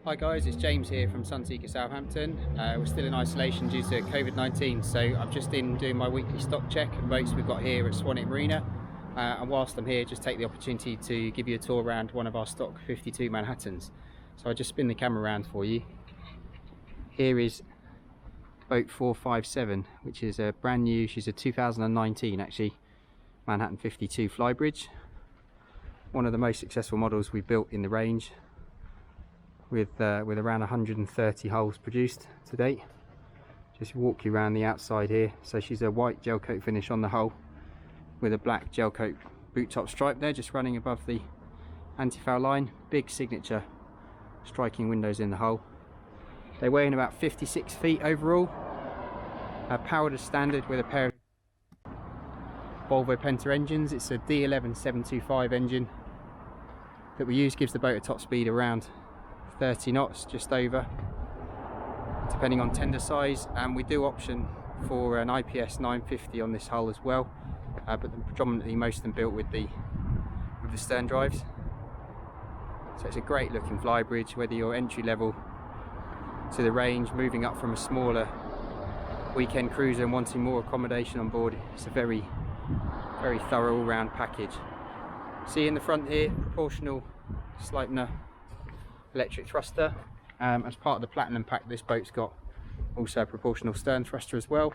Hi guys, it's James here from Sunseeker Southampton. We're still in isolation due to COVID-19, so I'm just in doing my weekly stock check of boats we've got here at Swanwick Marina. And whilst I'm here, just take the opportunity to give you a tour around one of our stock 52 Manhattans. So I'll just spin the camera around for you. Here is boat 457, which is a brand new, she's a 2019 actually, Manhattan 52 Flybridge. One of the most successful models we've built in the range, with around 130 hulls produced to date. Just walk you around the outside here. So she's a white gel coat finish on the hull with a black gel coat boot top stripe there just running above the anti-foul line. Big signature striking windows in the hull. They weigh in about 56 feet overall. Powered as standard with a pair of Volvo Penta engines. It's a D11 725 engine that we use, gives the boat a top speed around 30 knots, just over, depending on tender size. And we do option for an IPS 950 on this hull as well, but predominantly most of them built with the stern drives. So it's a great looking flybridge, whether you're entry level to the range, moving up from a smaller weekend cruiser and wanting more accommodation on board. It's a very thorough all-round package. See in the front here, proportional Sleipner electric thruster. As part of the platinum pack, this boat's got also a proportional stern thruster as well.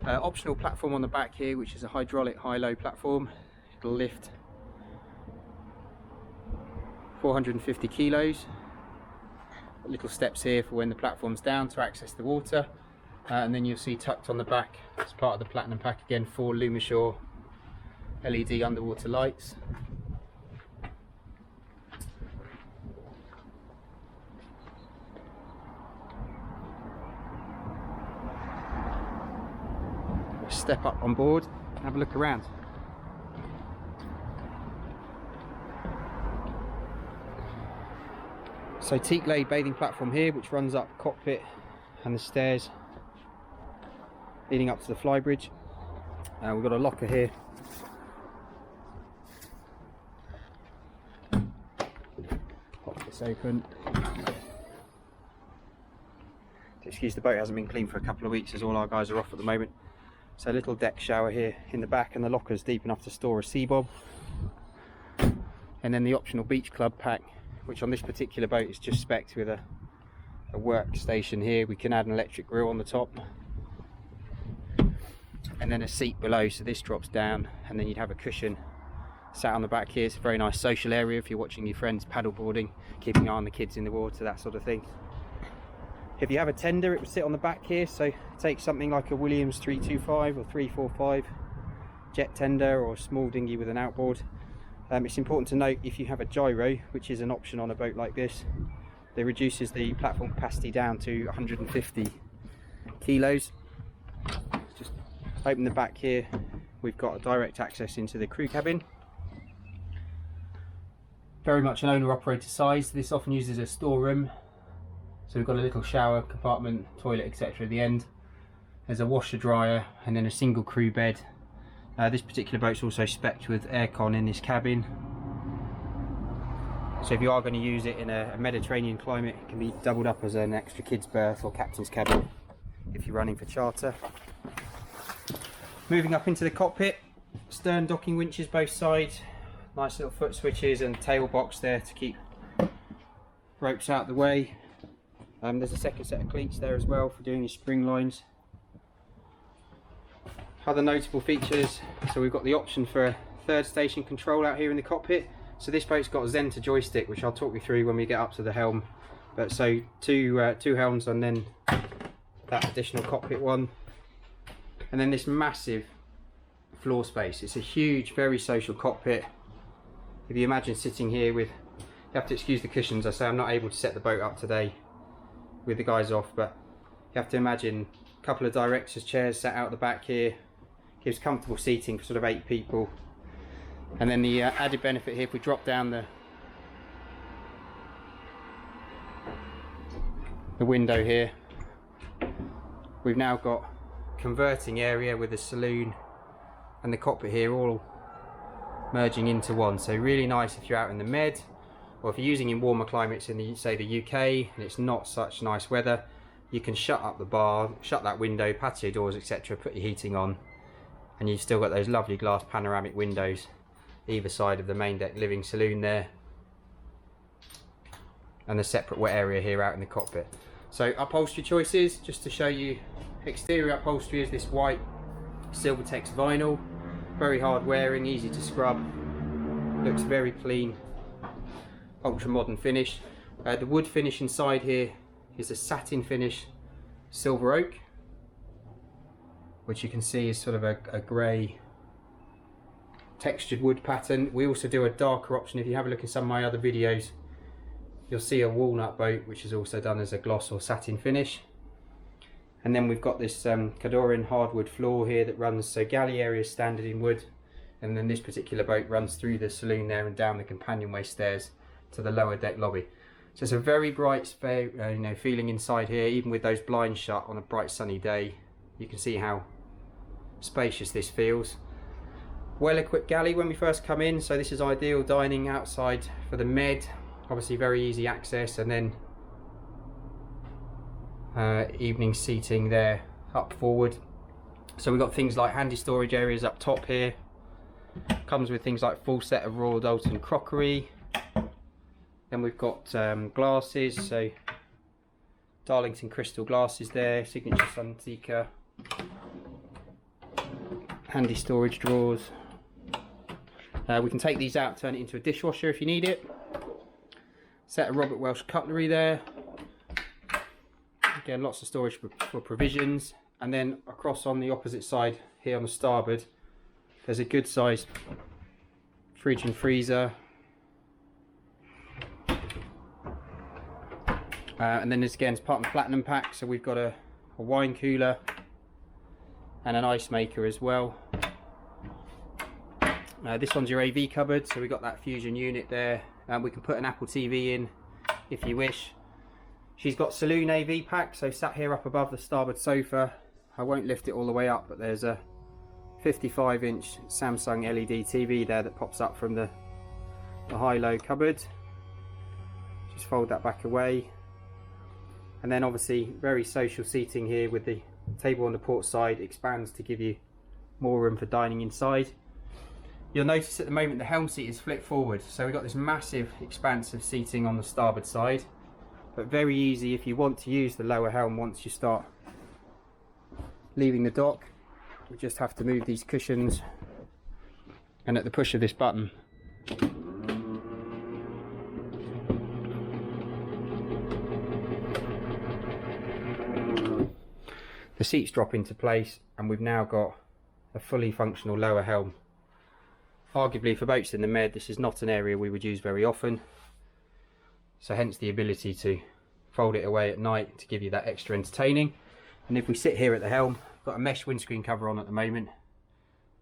Optional platform on the back here, which is a hydraulic high-low platform. It'll lift 450 kilos. Little steps here for when the platform's down to access the water. And then you'll see tucked on the back, as part of the platinum pack again, 4 Lumashore LED underwater lights. Step up on board and have a look around. So teak laid bathing platform here, which runs up Cockpit and the stairs leading up to the flybridge. We've got a locker here. Pop this open. Excuse the boat hasn't been cleaned for a couple of weeks as all our guys are off at the moment. So a little deck shower here in the back, and the locker's deep enough to store a sea bob. And then the optional beach club pack, which on this particular boat is just spec'd with a workstation here. We can add an electric grill on the top, and then a seat below, so this drops down, and then you'd have a cushion sat on the back here. It's a very nice social area if you're watching your friends paddleboarding, keeping an eye on the kids in the water, that sort of thing. If you have a tender, it would sit on the back here, so take something like a Williams 325 or 345 jet tender, or a small dinghy with an outboard. It's important to note, if you have a gyro, which is an option on a boat like this, it reduces the platform capacity down to 150 kilos. Just open the back here, we've got a direct access into the crew cabin. Very much an owner-operator size. This often uses a storeroom, so we've got a little shower compartment, toilet, etc. at the end. There's a washer dryer and then a single crew bed. This particular boat's also spec'd with aircon in this cabin, so if you are going to use it in a Mediterranean climate, it can be doubled up as an extra kids berth or captain's cabin if you're running for charter. Moving up into the cockpit, stern docking winches both sides, nice little foot switches and tail box there to keep ropes out of the way. There's a second set of cleats there as well for doing your spring lines. Other notable features, so we've got the option for a third station control out here in the cockpit. So this boat's got a Zenta joystick, which I'll talk you through when we get up to the helm. But so two helms, and then that additional cockpit one, and then this massive floor space. It's a huge, very social cockpit. If you imagine sitting here with, you have to excuse the cushions, I say I'm not able to set the boat up today with the guys off, but you have to imagine a couple of directors' chairs sat out the back here. Gives comfortable seating for sort of 8 people. And then the added benefit here, if we drop down the window here, we've now got converting area with a saloon and the cockpit here all merging into one. So really nice if you're out in the Med, or if you're using in warmer climates in the, say, the UK, and it's not such nice weather, you can shut up the bar, shut that window, patio doors, etc., put your heating on, and you've still got those lovely glass panoramic windows either side of the main deck living saloon there, and the separate wet area here out in the cockpit. So upholstery choices, just to show you, exterior upholstery is this white Silvertex vinyl, very hard wearing, easy to scrub, looks very clean, ultra modern finish. The wood finish inside here is a satin finish silver oak, which you can see is sort of a grey textured wood pattern. We also do a darker option. If you have a look at some of my other videos, you'll see a walnut boat, which is also done as a gloss or satin finish. And then we've got this Cadorin hardwood floor here that runs, so galley area is standard in wood, and then this particular boat runs through the saloon there and down the companionway stairs to the lower deck lobby. So it's a very bright feeling inside here, even with those blinds shut on a bright sunny day. You can see how spacious this feels. Well equipped galley when we first come in, so this is ideal dining outside for the Med, obviously very easy access, and then evening seating there up forward. So we've got things like handy storage areas up top here, comes with things like full set of Royal Doulton crockery. Then we've got glasses, so Darlington crystal glasses there, signature Sunseeker. Handy storage drawers. We can take these out, turn it into a dishwasher if you need it. Set of Robert Welsh cutlery there. Again, lots of storage for provisions. And then across on the opposite side here on the starboard, there's a good size fridge and freezer. And then this again is part of the platinum pack, so we've got a wine cooler and an ice maker as well. This one's your AV cupboard, so we've got that fusion unit there. We can put an Apple TV in if you wish. She's got saloon AV pack, so sat here up above the starboard sofa. I won't lift it all the way up, but there's a 55-inch Samsung LED TV there that pops up from the high-low cupboard. Just fold that back away. And then obviously very social seating here with the table on the port side, expands to give you more room for dining inside. You'll notice at the moment the helm seat is flipped forward, so we've got this massive expanse of seating on the starboard side, but very easy if you want to use the lower helm once you start leaving the dock. We just have to move these cushions, and at the push of this button the seats drop into place, and we've now got a fully functional lower helm. Arguably for boats in the Med, this is not an area we would use very often, so hence the ability to fold it away at night to give you that extra entertaining. And if we sit here at the helm, I've got a mesh windscreen cover on at the moment,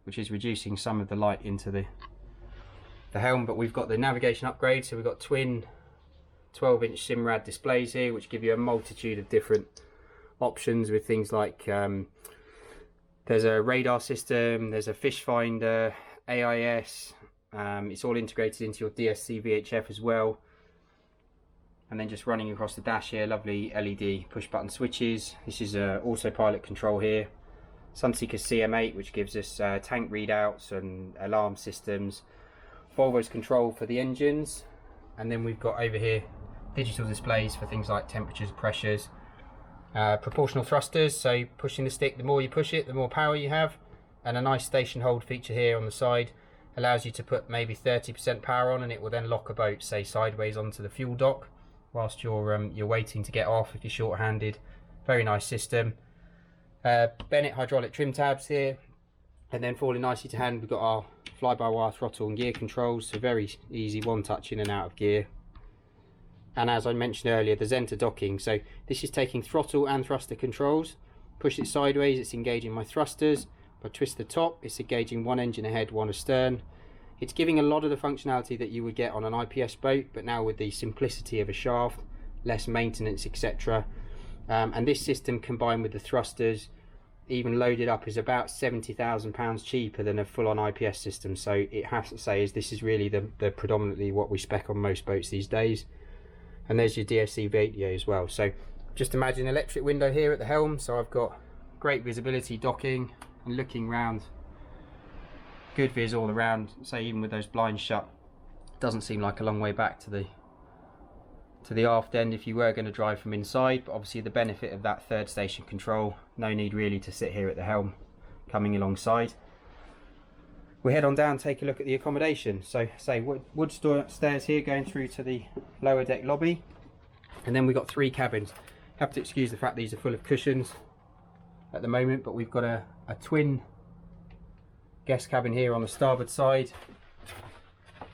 which is reducing some of the light into the helm, but we've got the navigation upgrade, so we've got twin 12-inch SIMRAD displays here, which give you a multitude of different options with things like there's a radar system, there's a fish finder, AIS, it's all integrated into your DSC VHF as well. And then just running across the dash here, lovely LED push button switches. This is autopilot control here. Sunseeker CM8, which gives us tank readouts and alarm systems. Volvo's control for the engines. And then we've got over here digital displays for things like temperatures, pressures. Proportional thrusters, so pushing the stick, the more you push it, the more power you have. And a nice station hold feature here on the side allows you to put maybe 30% power on, and it will then lock a boat, say, sideways onto the fuel dock whilst you're waiting to get off if you're short-handed. Very nice system. Bennett hydraulic trim tabs here, and then falling nicely to hand, we've got our fly-by-wire throttle and gear controls, so very easy one touch in and out of gear. And as I mentioned earlier, the Zenta docking, so this is taking throttle and thruster controls. Push it sideways, it's engaging my thrusters. If I twist the top, it's engaging one engine ahead, one astern. It's giving a lot of the functionality that you would get on an IPS boat, but now with the simplicity of a shaft, less maintenance, etc. And this system combined with the thrusters even loaded up, is about £70,000 cheaper than a full-on IPS system. So it has to say is this is really the predominantly what we spec on most boats these days. And there's your DSC radio as well. So just imagine electric window here at the helm, so I've got great visibility docking and looking round, good viz all around. So even with those blinds shut, doesn't seem like a long way back to the aft end if you were going to drive from inside. But obviously the benefit of that third station control, no need really to sit here at the helm coming alongside. We head on down, take a look at the accommodation. So say wood stairs here going through to the lower deck lobby, and then we've got 3 cabins. Have to excuse the fact these are full of cushions at the moment, but we've got a twin guest cabin here on the starboard side.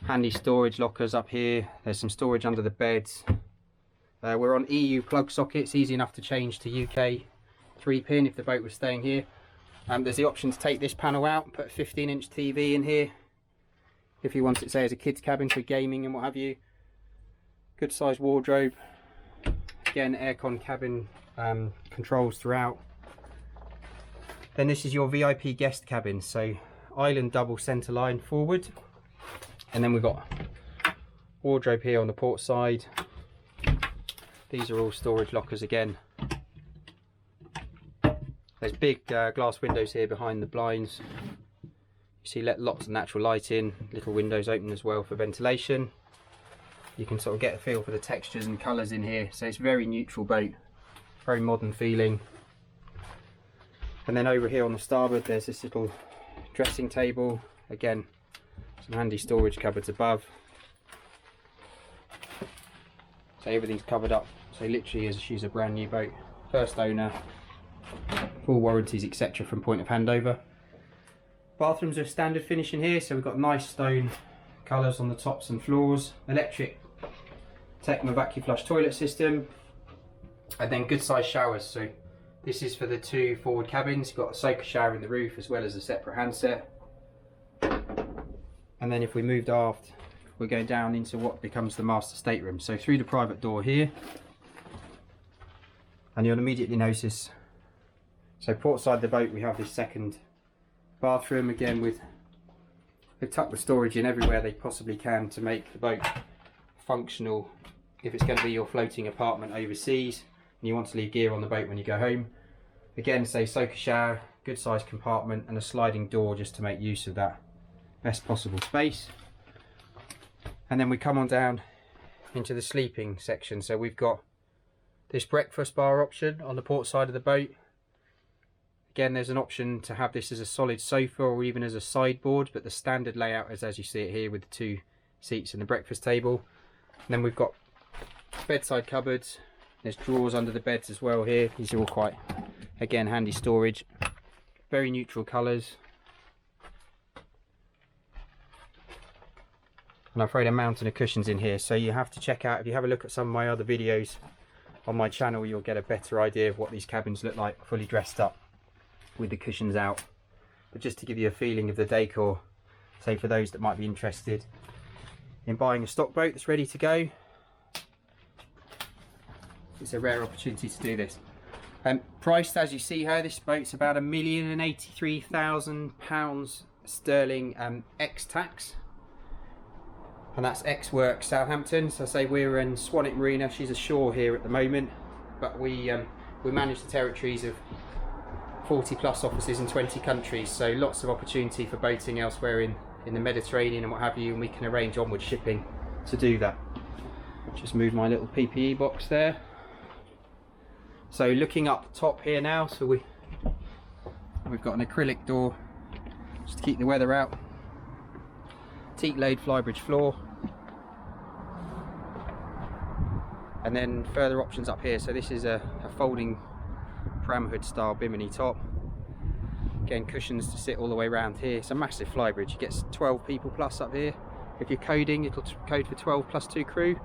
Handy storage lockers up here. There's some storage under the beds. We're on EU plug sockets, easy enough to change to UK 3-pin if the boat was staying here. There's the option to take this panel out, put a 15-inch TV in here if you want it, say, as a kids cabin for gaming and what have you. Good sized wardrobe. Again, aircon cabin controls throughout. Then this is your VIP guest cabin, so island double centre line forward, and then we've got wardrobe here on the port side. These are all storage lockers again. There's big glass windows here behind the blinds. You see lots of natural light in, little windows open as well for ventilation. You can sort of get a feel for the textures and colours in here. So it's a very neutral boat, very modern feeling. And then over here on the starboard there's this little dressing table. Again, some handy storage cupboards above. So everything's covered up. So literally as she's a brand new boat. First owner, full warranties etc. from point of handover. Bathrooms are standard finish in here, so we've got nice stone colours on the tops and floors. Electric Tecma vacuum flush toilet system, and then good sized showers. So this is for the 2 forward cabins. You've got a soaker shower in the roof as well as a separate handset. And then if we moved aft, we're going down into what becomes the master stateroom. So through the private door here, and you'll immediately notice, so port side of the boat we have this second bathroom, again with, they've tucked the storage in everywhere they possibly can to make the boat functional if it's going to be your floating apartment overseas and you want to leave gear on the boat when you go home. Again, say soaker shower, good sized compartment, and a sliding door just to make use of that best possible space. And then we come on down into the sleeping section. So we've got this breakfast bar option on the port side of the boat. Again, there's an option to have this as a solid sofa or even as a sideboard, but the standard layout is as you see it here with the 2 seats and the breakfast table. And then we've got bedside cupboards. There's drawers under the beds as well here. These are all quite, again, handy storage. Very neutral colours. And I'm afraid a mountain of cushions in here, so you have to check out, if you have a look at some of my other videos on my channel, you'll get a better idea of what these cabins look like fully dressed up with the cushions out. But just to give you a feeling of the decor, say for those that might be interested in buying a stock boat that's ready to go, it's a rare opportunity to do this. Priced as you see here, this boat's about £1,083,000 sterling ex-tax, and that's ex-work Southampton. So say we're in Swanwick Marina, she's ashore here at the moment, but we manage the territories of 40 plus offices in 20 countries, so lots of opportunity for boating elsewhere in the Mediterranean and what have you, and we can arrange onward shipping to do that. Just move my little PPE box there. So looking up top here now, so we've got an acrylic door just to keep the weather out. Teak laid Flybridge floor, and then further options up here. So this is a folding pram hood style bimini top. Again, cushions to sit all the way around here. It's a massive Flybridge. It gets 12 people plus up here. If you're coding, it'll code for 12 plus 2 crew.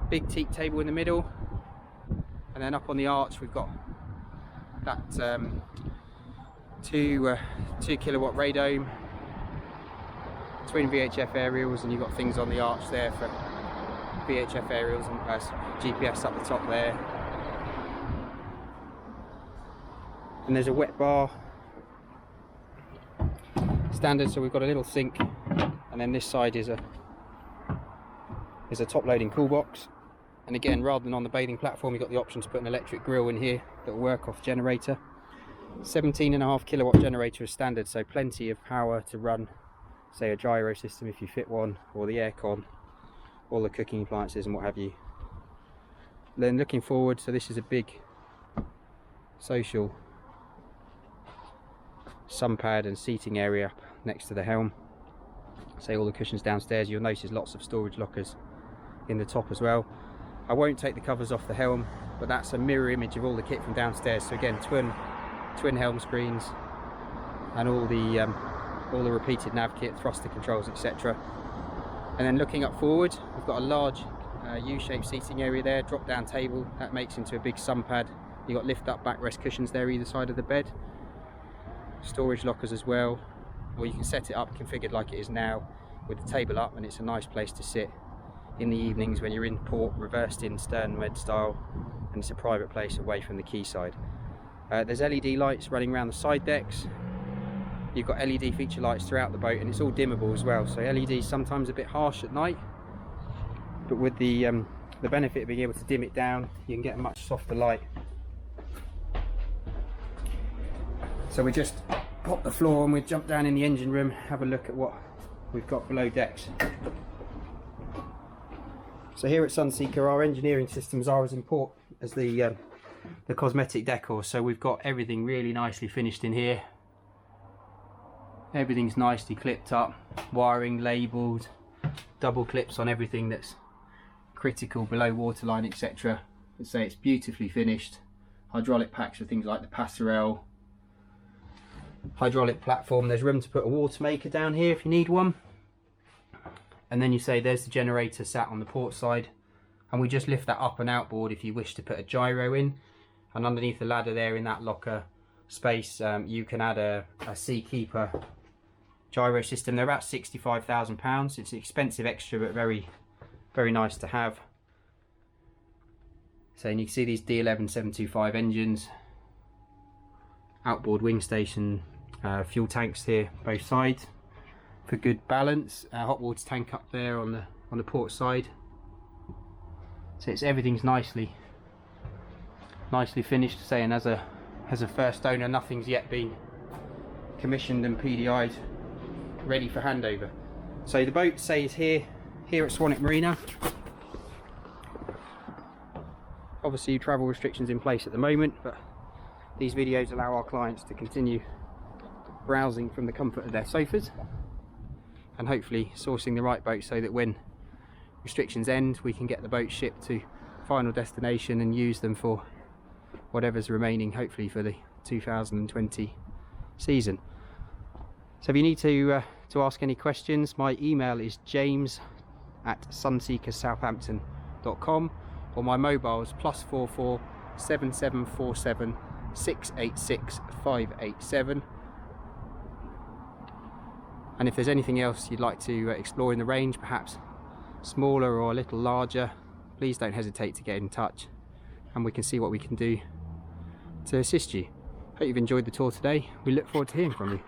Big teak table in the middle, and then up on the arch we've got that 2 kilowatt radome, twin VHF aerials, and you've got things on the arch there for VHF aerials and GPS up the top there. And there's a wet bar, standard. So we've got a little sink, and then this side is a top loading cool box. And again, rather than on the bathing platform, you've got the option to put an electric grill in here that will work off generator. 17.5 kilowatt generator is standard, so plenty of power to run, say, a gyro system if you fit one, or the aircon, all the cooking appliances and what have you. Then looking forward, so this is a big social sun pad and seating area up next to the helm. Say all the cushions downstairs. You'll notice lots of storage lockers in the top as well. I won't take the covers off the helm, but that's a mirror image of all the kit from downstairs. So again, twin helm screens and all the repeated nav kit, thruster controls, etc. And then looking up forward, we've got a large U-shaped seating area there, drop down table that makes into a big sun pad. You've got lift up backrest cushions there either side of the bed, storage lockers as well, or you can set it up configured like it is now with the table up, and it's a nice place to sit in the evenings when you're in port, reversed in stern med style, and it's a private place away from the quayside. There's LED lights running around the side decks. You've got LED feature lights throughout the boat, and it's all dimmable as well, so LED's sometimes a bit harsh at night, but with the benefit of being able to dim it down, you can get a much softer light. So we just pop the floor and we jump down in the engine room, have a look at what we've got below decks. So here at Sunseeker, our engineering systems are as important as the cosmetic decor. So we've got everything really nicely finished in here. Everything's nicely clipped up, wiring labelled, double clips on everything that's critical below waterline, etc. Let's say it's beautifully finished. Hydraulic packs for things like the passerelle, hydraulic platform. There's room to put a water maker down here if you need one. And then you say there's the generator sat on the port side, and we just lift that up and outboard if you wish to put a gyro in. And underneath the ladder there in that locker space, you can add a Seakeeper gyro system. They're about £65,000. It's an expensive extra, but very, very nice to have. So, and you can see these D11 725 engines, outboard wing station, fuel tanks here both sides for good balance. Hot water tank up there on the port side. So everything's nicely finished. Saying as a first owner, nothing's yet been commissioned and PDI'd, ready for handover. So the boat, say, is here at Swanwick Marina. Obviously travel restrictions in place at the moment, but these videos allow our clients to continue browsing from the comfort of their sofas, and hopefully sourcing the right boat so that when restrictions end, we can get the boat shipped to final destination and use them for whatever's remaining, hopefully for the 2020 season. So if you need to ask any questions, my email is james@sunseekersouthampton.com, or my mobile is +44 7747 686 587. And if there's anything else you'd like to explore in the range, perhaps smaller or a little larger, please don't hesitate to get in touch, and we can see what we can do to assist you. Hope you've enjoyed the tour today. We look forward to hearing from you.